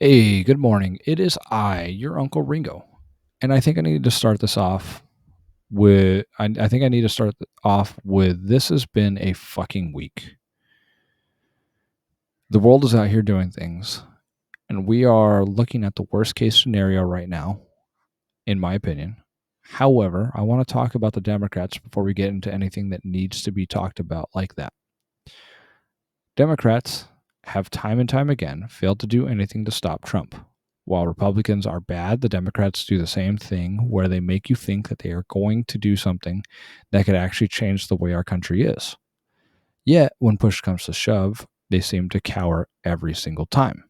Hey, good morning. It is I, your Uncle Ringo. And I think I need to start this off I think I need to start off with this has been a fucking week. The world is out here doing things, and we are looking at the worst case scenario right now, in my opinion. However, I want to talk about the Democrats before we get into anything that needs to be talked about like that. Democrats have time and time again failed to do anything to stop Trump. While Republicans are bad, the Democrats do the same thing where they make you think that they are going to do something that could actually change the way our country is. Yet, when push comes to shove, they seem to cower every single time.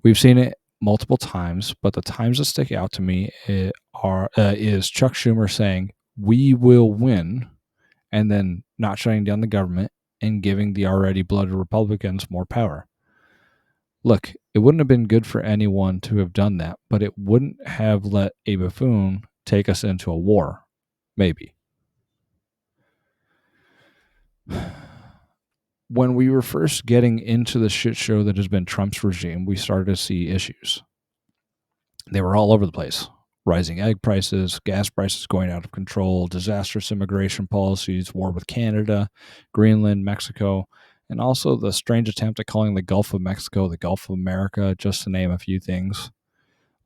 We've seen it multiple times, but the times that stick out to me is Chuck Schumer saying, "We will win," and then not shutting down the government and giving the already bloated Republicans more power. Look, it wouldn't have been good for anyone to have done that, but it wouldn't have let a buffoon take us into a war. Maybe. When we were first getting into the shit show that has been Trump's regime, we started to see issues. They were all over the place. Rising egg prices, gas prices going out of control, disastrous immigration policies, war with Canada, Greenland, Mexico, and also the strange attempt at calling the Gulf of Mexico the Gulf of America, just to name a few things.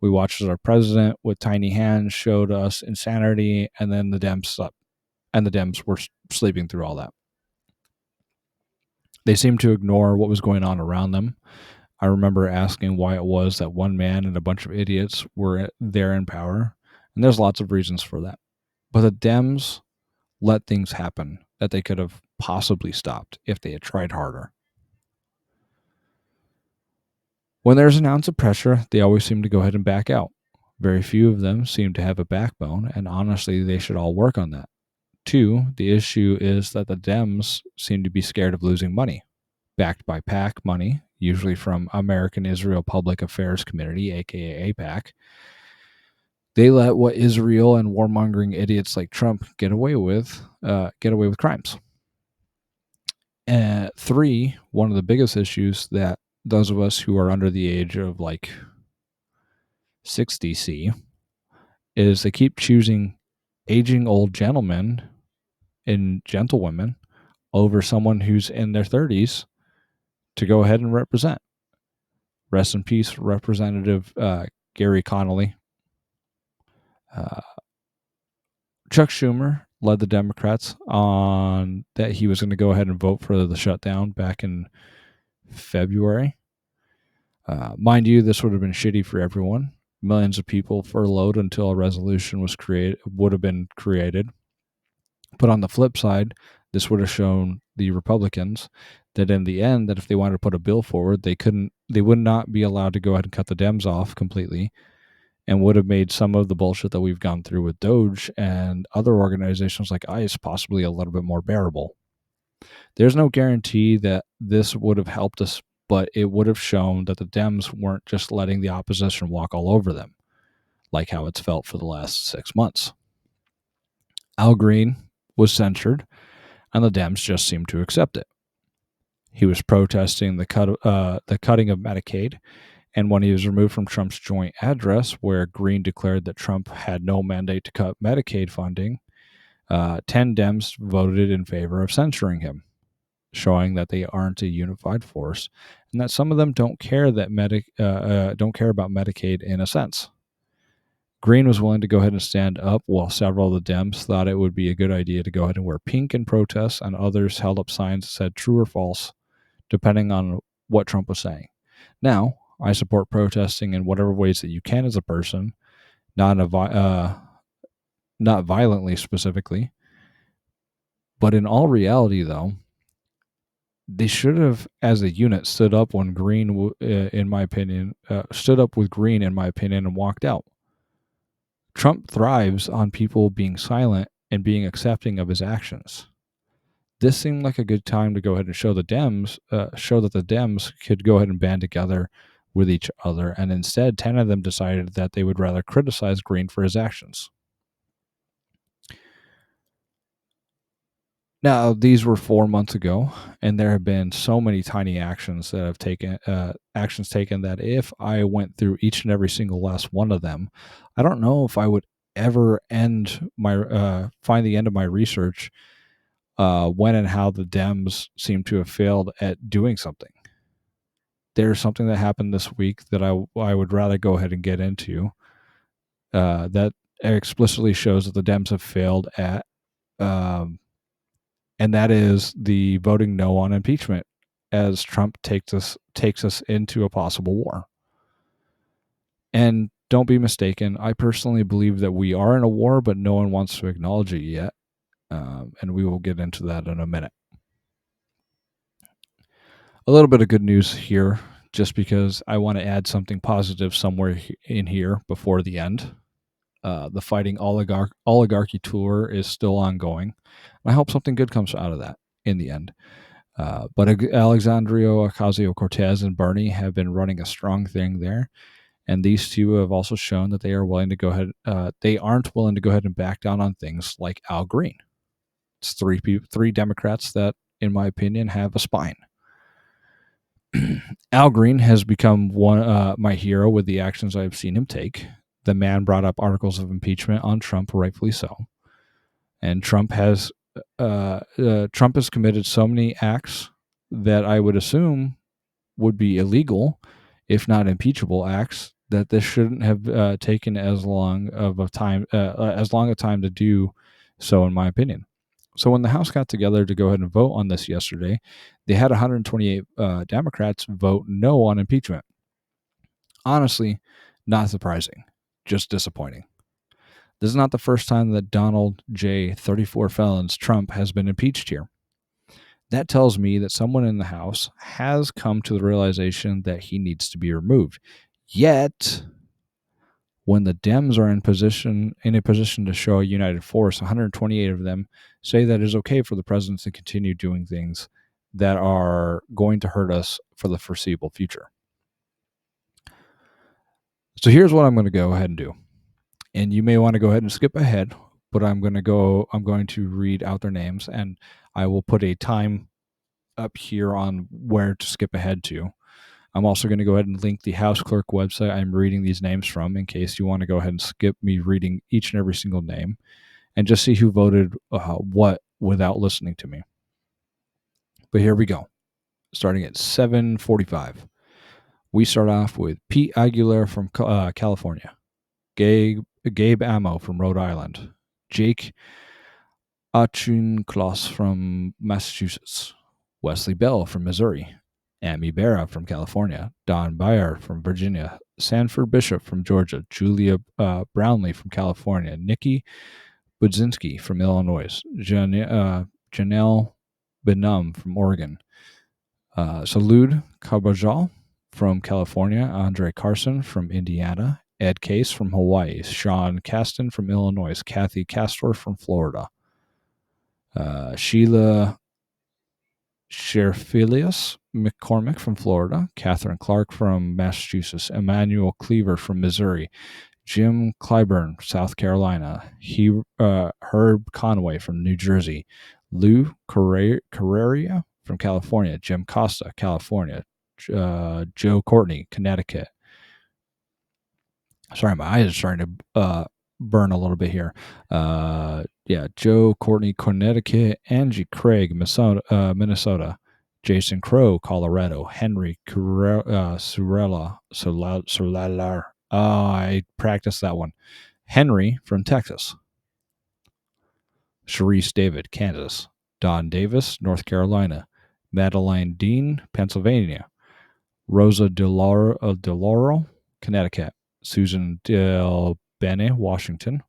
We watched as our president with tiny hands showed us insanity, and then the Dems slept, and the Dems were sleeping through all that. They seemed to ignore what was going on around them. I remember asking why it was that one man and a bunch of idiots were there in power, and there's lots of reasons for that. But the Dems let things happen that they could have possibly stopped if they had tried harder. When there's an ounce of pressure, they always seem to go ahead and back out. Very few of them seem to have a backbone, and honestly, they should all work on that. Two, the issue is that the Dems seem to be scared of losing money. Backed by PAC money, usually from American Israel Public Affairs Committee, aka APAC, they let what Israel and warmongering idiots like Trump get away with crimes. Three, one of the biggest issues that those of us who are under the age of like 60 see is they keep choosing aging old gentlemen and gentlewomen over someone who's in their 30s to go ahead and represent. Rest in peace, Representative Gary Connolly. Chuck Schumer led the Democrats on that he was going to go ahead and vote for the shutdown back in February. Mind you, this would have been shitty for everyone. Millions of people furloughed until a resolution would have been created. But on the flip side, this would have shown the Republicans that in the end, that if they wanted to put a bill forward, they would not be allowed to go ahead and cut the Dems off completely, and would have made some of the bullshit that we've gone through with Doge and other organizations like ICE possibly a little bit more bearable. There's no guarantee that this would have helped us, but it would have shown that the Dems weren't just letting the opposition walk all over them, like how it's felt for the last 6 months. Al Green was censured, and the Dems just seemed to accept it. He was protesting the cutting of Medicaid, and when he was removed from Trump's joint address, where Green declared that Trump had no mandate to cut Medicaid funding, 10 Dems voted in favor of censuring him, showing that they aren't a unified force, and that some of them don't care about Medicaid in a sense. Green was willing to go ahead and stand up, while several of the Dems thought it would be a good idea to go ahead and wear pink in protests, and others held up signs that said true or false, depending on what Trump was saying. Now, I support protesting in whatever ways that you can as a person, not violently specifically. But in all reality, though, they should have, as a unit, stood up when Green, in my opinion, stood up with Green, in my opinion, and walked out. Trump thrives on people being silent and being accepting of his actions. This seemed like a good time to go ahead and show that the Dems could go ahead and band together with each other, and instead 10 of them decided that they would rather criticize Green for his actions. Now, these were 4 months ago, and there have been so many tiny actions that have taken actions taken that if I went through each and every single last one of them, I don't know if I would ever end my find the end of my research when and how the Dems seem to have failed at doing something. There's something that happened this week that I would rather go ahead and get into that explicitly shows that the Dems have failed at. Um, and that is the voting no on impeachment as Trump takes us into a possible war. And don't be mistaken, I personally believe that we are in a war, but no one wants to acknowledge it yet. And we will get into that in a minute. A little bit of good news here, just because I want to add something positive somewhere in here before the end. The fighting oligarchy tour is still ongoing. I hope something good comes out of that in the end. But Alexandria Ocasio-Cortez and Bernie have been running a strong thing there, and these two have also shown that they are willing to go ahead. They aren't willing to go ahead and back down on things like Al Green. It's three Democrats that, in my opinion, have a spine. Al Green has become my hero with the actions I have seen him take. The man brought up articles of impeachment on Trump, rightfully so, and Trump has committed so many acts that I would assume would be illegal, if not impeachable acts, that this shouldn't have taken as long a time to do so, in my opinion. So when the House got together to go ahead and vote on this yesterday, they had 128 Democrats vote no on impeachment. Honestly, not surprising, just disappointing. This is not the first time that Donald J. 34 felons Trump has been impeached here. That tells me that someone in the House has come to the realization that he needs to be removed. Yet, when the Dems are in a position to show a united force, 128 of them say that it is okay for the president to continue doing things that are going to hurt us for the foreseeable future. So here's what I'm going to go ahead and do. And you may want to go ahead and skip ahead, but I'm going to read out their names, and I will put a time up here on where to skip ahead to. I'm also going to go ahead and link the House Clerk website I'm reading these names from in case you want to go ahead and skip me reading each and every single name and just see who voted what without listening to me. But here we go. Starting at 7:45. We start off with Pete Aguilar from California, Gabe Amo from Rhode Island, Jake Auchincloss from Massachusetts, Wesley Bell from Missouri, Amy Barra from California, Don Beyer from Virginia, Sanford Bishop from Georgia, Julia Brownlee from California, Nikki Budzinski from Illinois, Janelle Benum from Oregon, Salud Cabajal from California, Andre Carson from Indiana, Ed Case from Hawaii, Sean Caston from Illinois, Kathy Castor from Florida, Sheila Sherphilius McCormick from Florida, Catherine Clark from Massachusetts, Emmanuel Cleaver from Missouri, Jim Clyburn, South Carolina, Herb Conway from New Jersey, Lou Carreria from California, Jim Costa, California, Joe Courtney, Connecticut. Sorry, my eyes are starting to burn a little bit here. Joe Courtney, Connecticut, Angie Craig, Minnesota, Jason Crow, Colorado, Henry Surella, I practiced that one. Henry from Texas, Sharice David, Kansas, Don Davis, North Carolina, Madeline Dean, Pennsylvania, Rosa DeLauro, Connecticut, Susan Del Bene, Washington,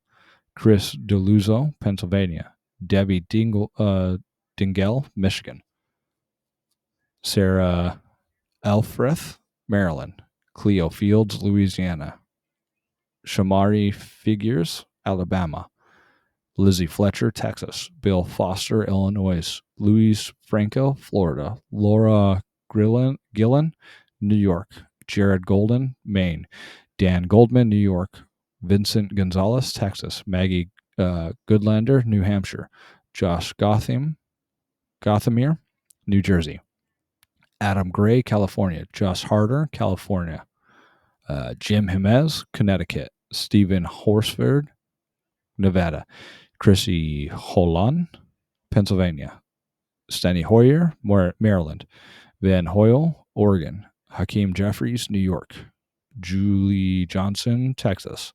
Chris DeLuzzo, Pennsylvania, Debbie Dingell, Michigan, Sarah Elfreth, Maryland, Cleo Fields, Louisiana, Shamari Figures, Alabama, Lizzie Fletcher, Texas, Bill Foster, Illinois, Louise Franco, Florida, Laura Gillen, New York, Jared Golden, Maine, Dan Goldman, New York, Vincent Gonzalez, Texas, Maggie Goodlander, New Hampshire, Josh Gotham, Gothamere, New Jersey. Adam Gray, California. Josh Harder, California. Jim Jimenez, Connecticut. Stephen Horsford, Nevada. Chrissy Holon, Pennsylvania. Steny Hoyer, Maryland. Van Hoyle, Oregon. Hakeem Jeffries, New York. Julie Johnson, Texas.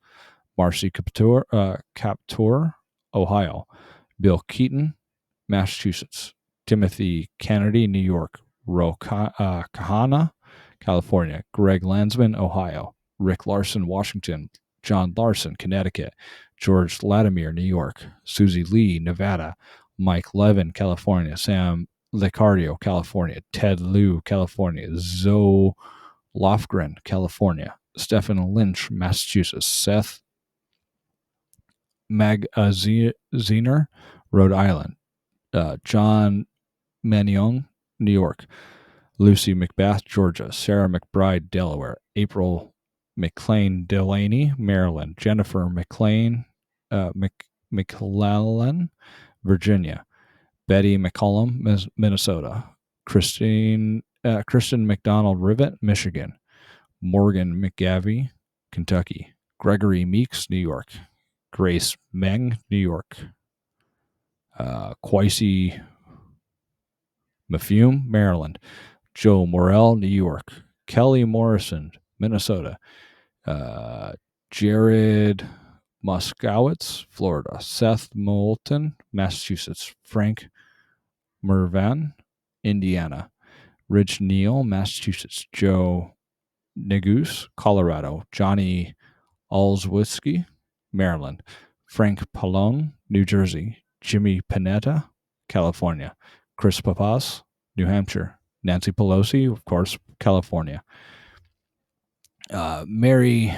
Marcy Captor, Ohio. Bill Keaton, Massachusetts. Timothy Kennedy, New York. Ro Kahana, California. Greg Landsman, Ohio. Rick Larson, Washington. John Larson, Connecticut. George Latimer, New York. Susie Lee, Nevada. Mike Levin, California. Sam Licardio, California. Ted Liu, California. Zoe Lofgren, California. Stephen Lynch, Massachusetts. Seth Magaziner, Rhode Island. John Manion, New York. Lucy McBath, Georgia. Sarah McBride, Delaware. April McLean Delaney, Maryland. Jennifer McClellan, Virginia. Betty McCollum, Minnesota. Kristen McDonald Rivet, Michigan. Morgan McGavie, Kentucky. Gregory Meeks, New York. Grace Meng, New York. Quicey Mafume, Maryland. Joe Morrell, New York. Kelly Morrison, Minnesota. Jared Moskowitz, Florida. Seth Moulton, Massachusetts. Frank Mervan, Indiana. Rich Neal, Massachusetts. Joe Negus, Colorado. Johnny Alzwitzky, Maryland. Frank Pallone, New Jersey. Jimmy Panetta, California. Chris Papas, New Hampshire. Nancy Pelosi, of course, California. Mary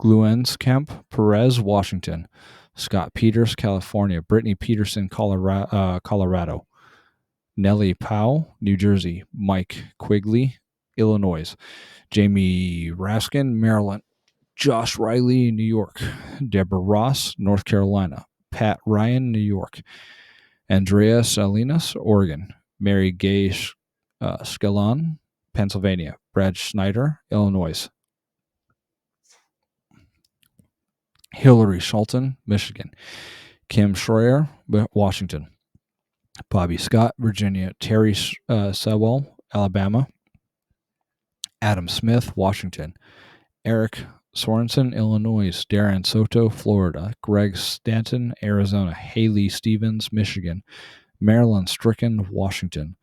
Gluenskamp Perez, Washington. Scott Peters, California. Brittany Peterson, Colorado. Nellie Powell, New Jersey. Mike Quigley, Illinois. Jamie Raskin, Maryland. Josh Riley, New York. Deborah Ross, North Carolina. Pat Ryan, New York. Andrea Salinas, Oregon. Mary Gay Skellon, Pennsylvania. Brad Schneider, Illinois. Hillary Schulten, Michigan. Kim Schreier, Washington. Bobby Scott, Virginia. Terry Sewell, Alabama. Adam Smith, Washington. Eric Sorensen, Illinois. Darren Soto, Florida. Greg Stanton, Arizona. Haley Stevens, Michigan. Marilyn Stricken, Washington.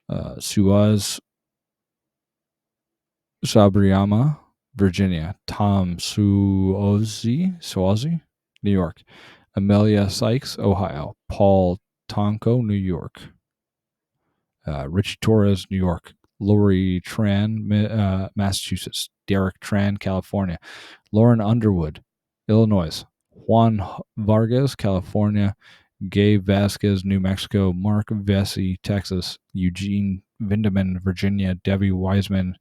Suaz Sabriyama, Virginia. Tom Suozzi, New York. Amelia Sykes, Ohio. Paul Tonko, New York. Richie Torres, New York. Lori Tran, Massachusetts. Derek Tran, California. Lauren Underwood, Illinois. Juan Vargas, California. Gabe Vasquez, New Mexico. Mark Vesey, Texas. Eugene Vindeman, Virginia. Debbie Wiseman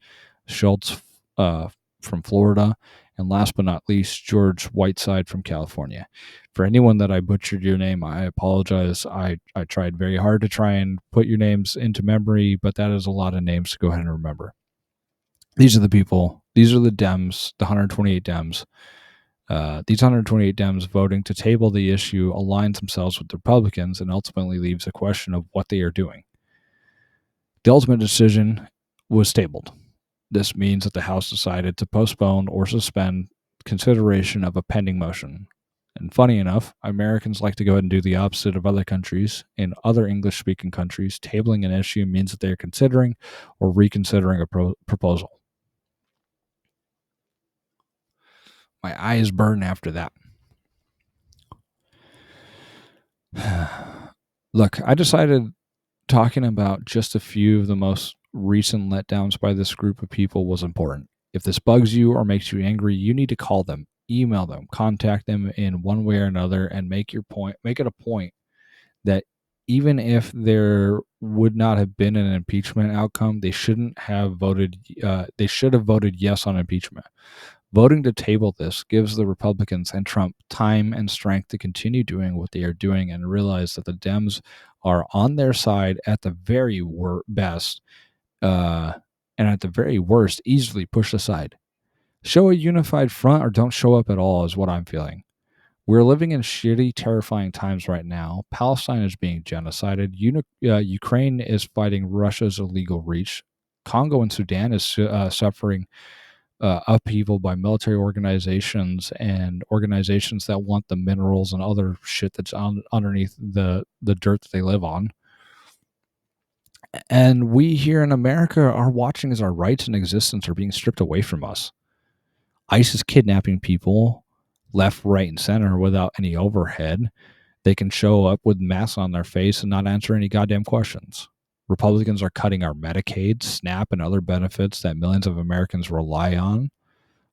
Schultz from Florida. And last but not least, George Whiteside from California. For anyone that I butchered your name, I apologize. I tried very hard to try and put your names into memory, but that is a lot of names to go ahead and remember. These are the people. These are the Dems, the 128 Dems. These 128 Dems voting to table the issue aligns themselves with the Republicans and ultimately leaves a question of what they are doing. The ultimate decision was tabled. This means that the House decided to postpone or suspend consideration of a pending motion. And funny enough, Americans like to go ahead and do the opposite of other countries. In other English-speaking countries, tabling an issue means that they are considering or reconsidering a proposal. My eyes burn after that. Look, I decided talking about just a few of the most recent letdowns by this group of people was important. If this bugs you or makes you angry, you need to call them, email them, contact them in one way or another, and make it a point that even if there would not have been an impeachment outcome, they shouldn't have voted. They should have voted yes on impeachment. Voting to table this gives the Republicans and Trump time and strength to continue doing what they are doing and realize that the Dems are on their side at the very best, uh, and at the very worst, easily pushed aside. Show a unified front or don't show up at all, is what I'm feeling. We're living in shitty, terrifying times right now. Palestine is being genocided. Ukraine is fighting Russia's illegal reach. Congo and Sudan is suffering upheaval by military organizations and organizations that want the minerals and other shit that's underneath the dirt that they live on. And we here in America are watching as our rights and existence are being stripped away from us. ICE is kidnapping people left, right, and center without any overhead. They can show up with masks on their face and not answer any goddamn questions. Republicans are cutting our Medicaid, SNAP, and other benefits that millions of Americans rely on.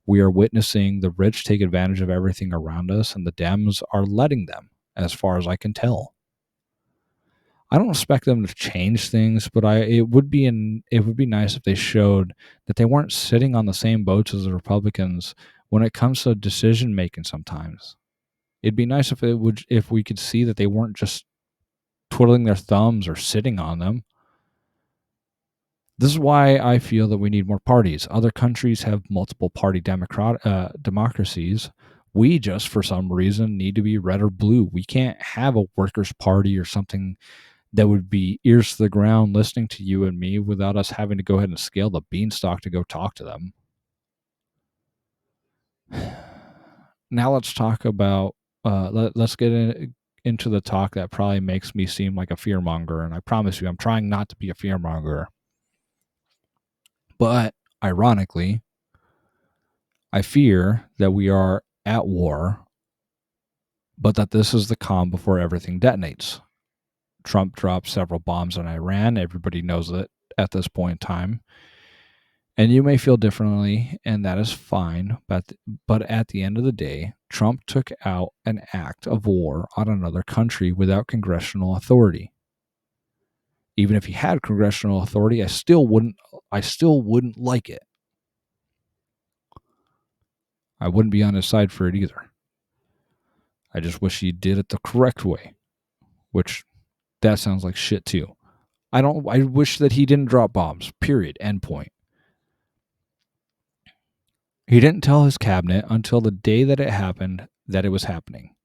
We are witnessing the rich take advantage of everything around us, and the Dems are letting them, as far as I can tell. I don't expect them to change things, but it would be nice if they showed that they weren't sitting on the same boats as the Republicans when it comes to decision making sometimes. It'd be nice if we could see that they weren't just twiddling their thumbs or sitting on them. This is why I feel that we need more parties. Other countries have multiple party democracies. We just, for some reason, need to be red or blue. We can't have a workers' party or something that would be ears to the ground listening to you and me without us having to go ahead and scale the beanstalk to go talk to them. Now let's talk about, let's get into the talk that probably makes me seem like a fearmonger. And I promise you, I'm trying not to be a fearmonger. But ironically, I fear that we are at war, but that this is the calm before everything detonates. Trump dropped several bombs on Iran. Everybody knows it at this point in time. And you may feel differently, and that is fine. But at the end of the day, Trump took out an act of war on another country without congressional authority. Even if he had congressional authority, I still wouldn't like it. I wouldn't be on his side for it either. I just wish he did it the correct way, which that sounds like shit too. I wish that he didn't drop bombs. Period. End point. He didn't tell his cabinet until the day that it happened that it was happening.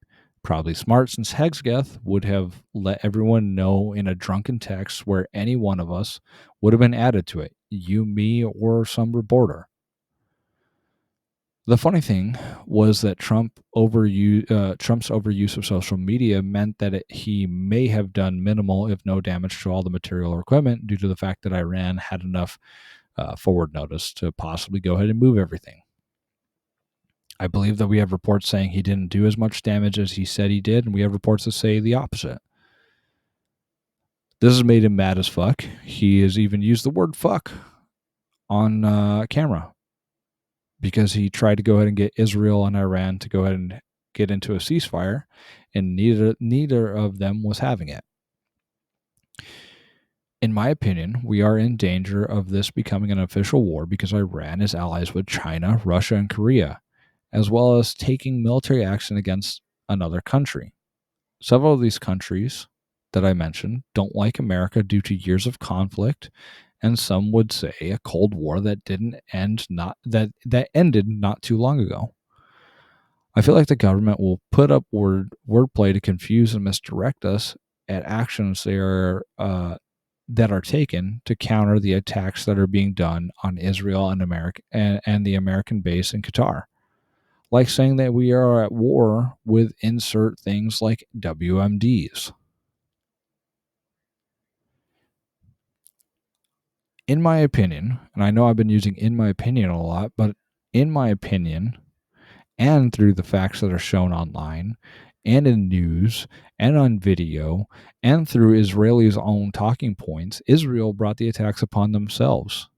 Probably smart, since Hegseth would have let everyone know in a drunken text where any one of us would have been added to it. You, me, or some reporter. The funny thing was that Trump's overuse of social media meant that he may have done minimal, if no damage to all the material or equipment due to the fact that Iran had enough forward notice to possibly go ahead and move everything. I believe that we have reports saying he didn't do as much damage as he said he did, and we have reports that say the opposite. This has made him mad as fuck. He has even used the word fuck on camera, because he tried to go ahead and get Israel and Iran to go ahead and get into a ceasefire, and neither of them was having it. In my opinion, we are in danger of this becoming an official war because Iran is allies with China, Russia, and Korea, as well as taking military action against another country. Several of these countries that I mentioned don't like America due to years of conflict, and some would say a Cold War that that ended not too long ago. I feel like the government will put up wordplay to confuse and misdirect us at actions that are taken to counter the attacks that are being done on Israel and America and the American base in Qatar. Like saying that we are at war with insert things like WMDs. In my opinion, and I know I've been using "in my opinion" a lot, but in my opinion, and through the facts that are shown online and in news and on video and through Israelis' own talking points, Israel brought the attacks upon themselves.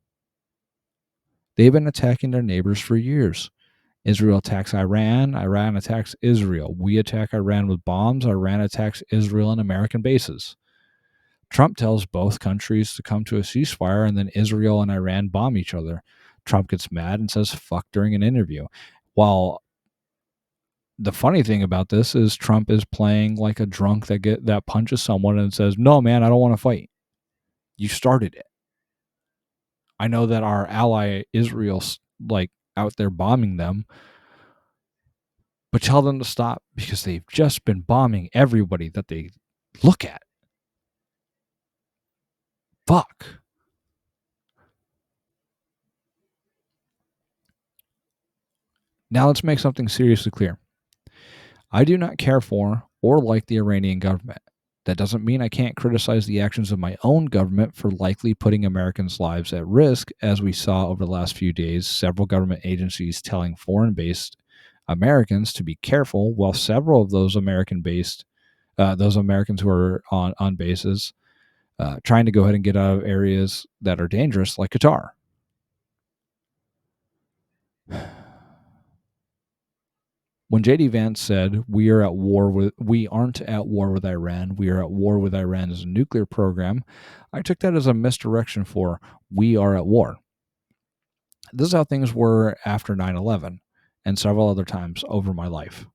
They've been attacking their neighbors for years. Israel attacks Iran, Iran attacks Israel. We attack Iran with bombs, Iran attacks Israel and American bases. Trump tells both countries to come to a ceasefire, and then Israel and Iran bomb each other. Trump gets mad and says fuck during an interview. While the funny thing about this is Trump is playing like a drunk that punches someone and says, "No, man, I don't want to fight. You started it. I know that our ally Israel's like out there bombing them, but tell them to stop because they've just been bombing everybody that they look at." Fuck. Now let's make something seriously clear. I do not care for or like the Iranian government. That doesn't mean I can't criticize the actions of my own government for likely putting Americans' lives at risk, as we saw over the last few days, several government agencies telling foreign-based Americans to be careful, while several of those those Americans who are on bases, trying to go ahead and get out of areas that are dangerous, like Qatar. When JD Vance said we aren't at war with Iran, we are at war with Iran's nuclear program, I took that as a misdirection for we are at war. This is how things were after 9/11 and several other times over my life.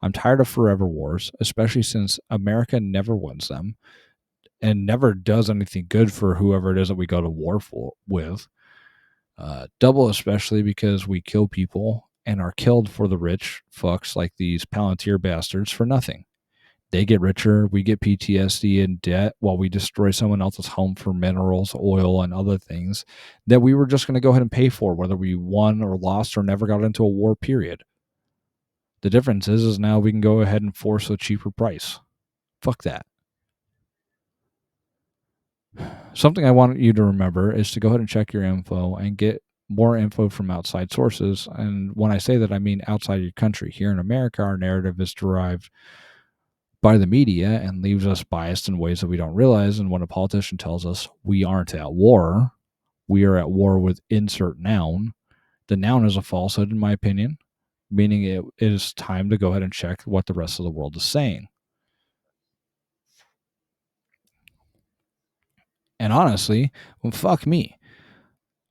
I'm tired of forever wars, especially since America never wins them and never does anything good for whoever it is that we go to war with. Double especially because we kill people and are killed for the rich fucks like these Palantir bastards for nothing. They get richer, we get PTSD and debt while we destroy someone else's home for minerals, oil, and other things that we were just going to go ahead and pay for, whether we won or lost or never got into a war, period. The difference is now we can go ahead and force a cheaper price. Fuck that. Something I want you to remember is to go ahead and check your info and get more info from outside sources. And when I say that, I mean outside your country. Here in America, our narrative is derived by the media and leaves us biased in ways that we don't realize. And when a politician tells us we aren't at war, we are at war with insert noun, the noun is a falsehood, in my opinion, meaning it is time to go ahead and check what the rest of the world is saying. And honestly, well, fuck me.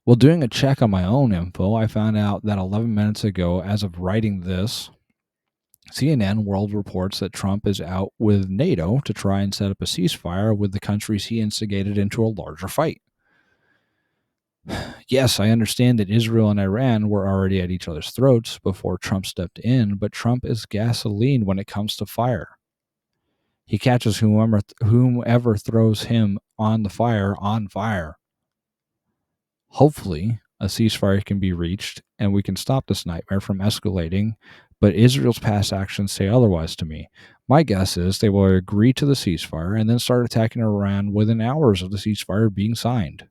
Well, doing a check on my own info, I found out that 11 minutes ago, as of writing this, CNN World reports that Trump is out with NATO to try and set up a ceasefire with the countries he instigated into a larger fight. Yes, I understand that Israel and Iran were already at each other's throats before Trump stepped in, but Trump is gasoline when it comes to fire. He catches whomever throws him on the fire on fire. Hopefully, a ceasefire can be reached and we can stop this nightmare from escalating, but Israel's past actions say otherwise to me. My guess is they will agree to the ceasefire and then start attacking Iran within hours of the ceasefire being signed.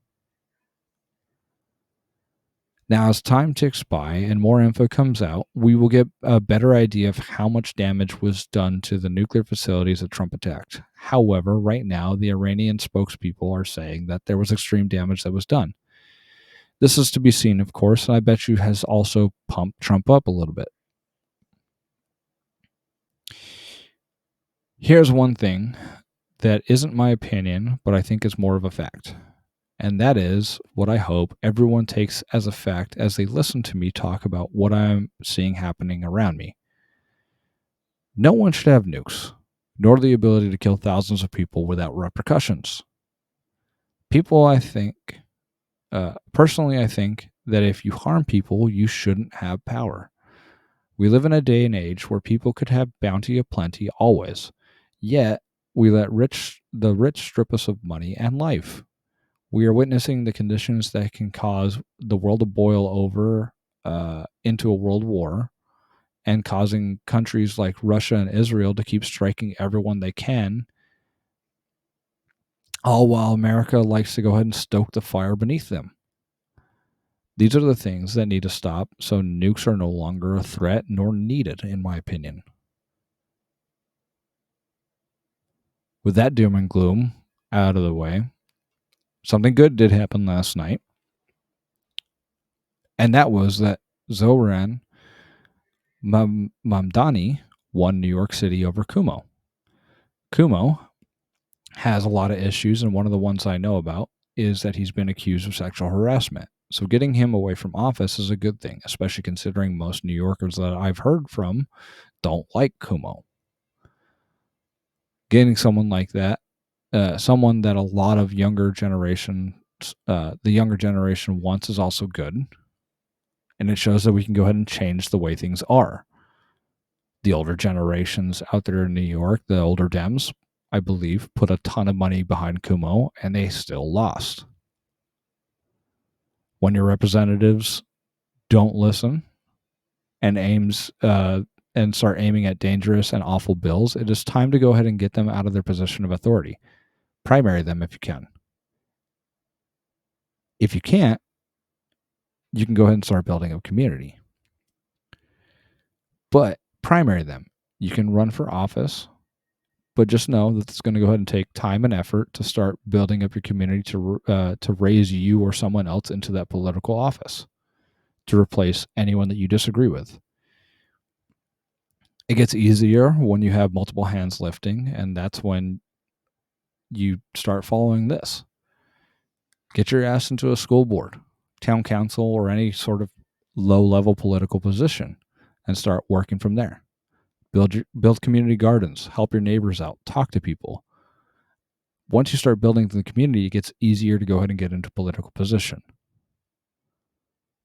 Now, as time ticks by and more info comes out, we will get a better idea of how much damage was done to the nuclear facilities that Trump attacked. However, right now, the Iranian spokespeople are saying that there was extreme damage that was done. This is to be seen, of course, and I bet you has also pumped Trump up a little bit. Here's one thing that isn't my opinion, but I think is more of a fact. And that is what I hope everyone takes as a fact as they listen to me talk about what I'm seeing happening around me. No one should have nukes, nor the ability to kill thousands of people without repercussions. Personally, I think that if you harm people, you shouldn't have power. We live in a day and age where people could have bounty aplenty always, yet we let the rich strip us of money and life. We are witnessing the conditions that can cause the world to boil over into a world war and causing countries like Russia and Israel to keep striking everyone they can, all while America likes to go ahead and stoke the fire beneath them. These are the things that need to stop so nukes are no longer a threat nor needed, in my opinion. With that doom and gloom out of the way, something good did happen last night, and that was that Zoran Mamdani won New York City over Cuomo. Cuomo has a lot of issues, and one of the ones I know about is that he's been accused of sexual harassment. So getting him away from office is a good thing, especially considering most New Yorkers that I've heard from don't like Kumo. Getting someone like that, someone that a lot of the younger generation wants, is also good. And it shows that we can go ahead and change the way things are. The older generations out there in New York, the older Dems, I believe, put a ton of money behind Kumo, and they still lost. When your representatives don't listen and start aiming at dangerous and awful bills, it is time to go ahead and get them out of their position of authority. Primary them if you can. If you can't, you can go ahead and start building a community. But primary them. You can run for office, but just know that it's going to go ahead and take time and effort to start building up your community to raise you or someone else into that political office, to replace anyone that you disagree with. It gets easier when you have multiple hands lifting, and that's when you start following this. Get your ass into a school board, town council, or any sort of low-level political position and start working from there. Build community gardens, help your neighbors out, talk to people. Once you start building the community, it gets easier to go ahead and get into political position.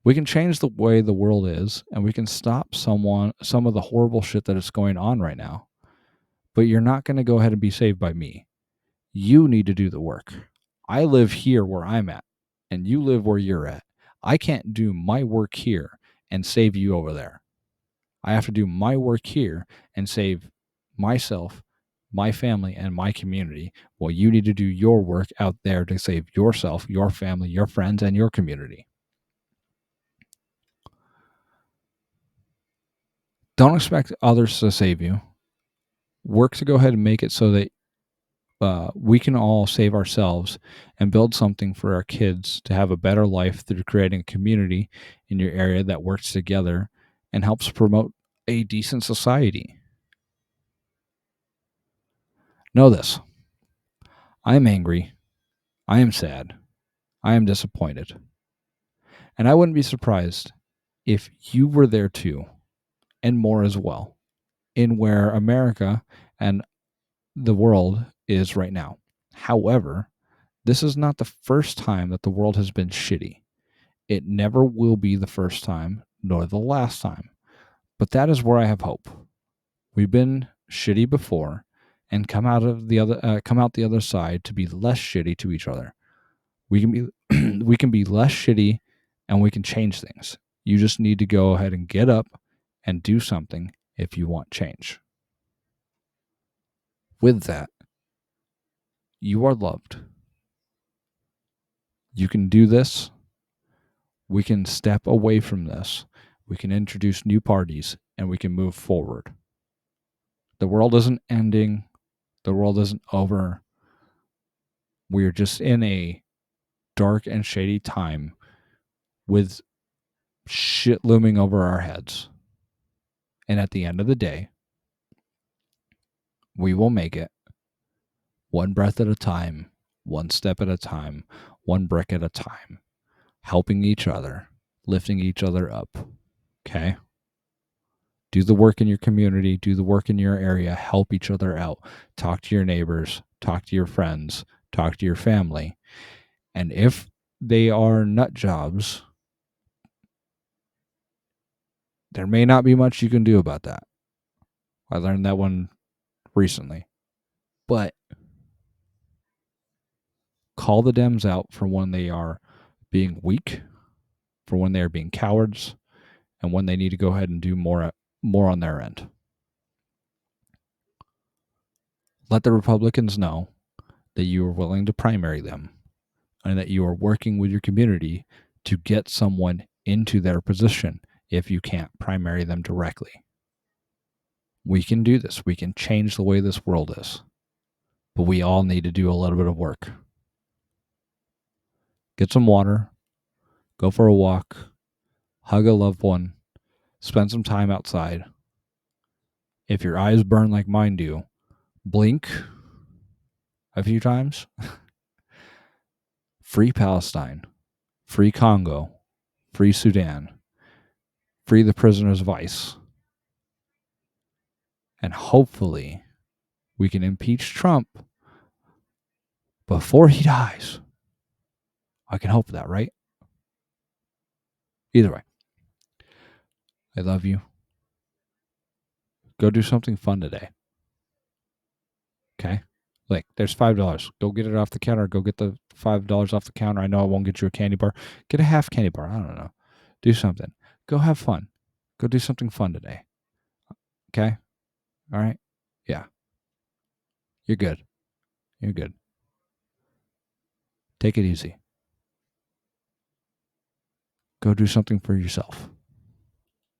We can change the way the world is, and we can stop some of the horrible shit that is going on right now. But you're not going to go ahead and be saved by me. You need to do the work. I live here where I'm at, and you live where you're at. I can't do my work here and save you over there. I have to do my work here and save myself, my family, and my community. Well, you need to do your work out there to save yourself, your family, your friends, and your community. Don't expect others to save you. Work to go ahead and make it so that we can all save ourselves and build something for our kids to have a better life through creating a community in your area that works together and helps promote a decent society. Know this. I am angry. I am sad. I am disappointed. And I wouldn't be surprised if you were there too, and more as well, in where America and the world is right now. However, this is not the first time that the world has been shitty. It never will be the first time, nor the last time. But that is where I have hope. We've been shitty before, and come out the other side to be less shitty to each other. We can be we can be less shitty, and we can change things. You just need to go ahead and get up and do something if you want change. With that, you are loved. You can do this. We can step away from this. We can introduce new parties, and we can move forward. The world isn't ending. The world isn't over. We're just in a dark and shady time with shit looming over our heads. And at the end of the day, we will make it one breath at a time, one step at a time, one brick at a time, helping each other, lifting each other up. Okay? Do the work in your community, do the work in your area, help each other out. Talk to your neighbors, talk to your friends, talk to your family. And if they are nut jobs, there may not be much you can do about that. I learned that one recently. But call the Dems out for when they are being weak, for when they are being cowards, and when they need to go ahead and do more on their end. Let the Republicans know that you are willing to primary them and that you are working with your community to get someone into their position if you can't primary them directly. We can do this. We can change the way this world is. But we all need to do a little bit of work. Get some water, go for a walk, hug a loved one, spend some time outside. If your eyes burn like mine do, blink a few times. Free Palestine. free Congo, free Sudan, free the prisoners of ICE, and hopefully we can impeach Trump before he dies. I can hope that, right? Either way, I love you. Go do something fun today. Okay? Like, there's $5. Go get it off the counter. Go get the $5 off the counter. I know it won't get you a candy bar. Get a half candy bar. I don't know. Do something. Go have fun. Go do something fun today. Okay? All right? Yeah. You're good. You're good. Take it easy. Go do something for yourself.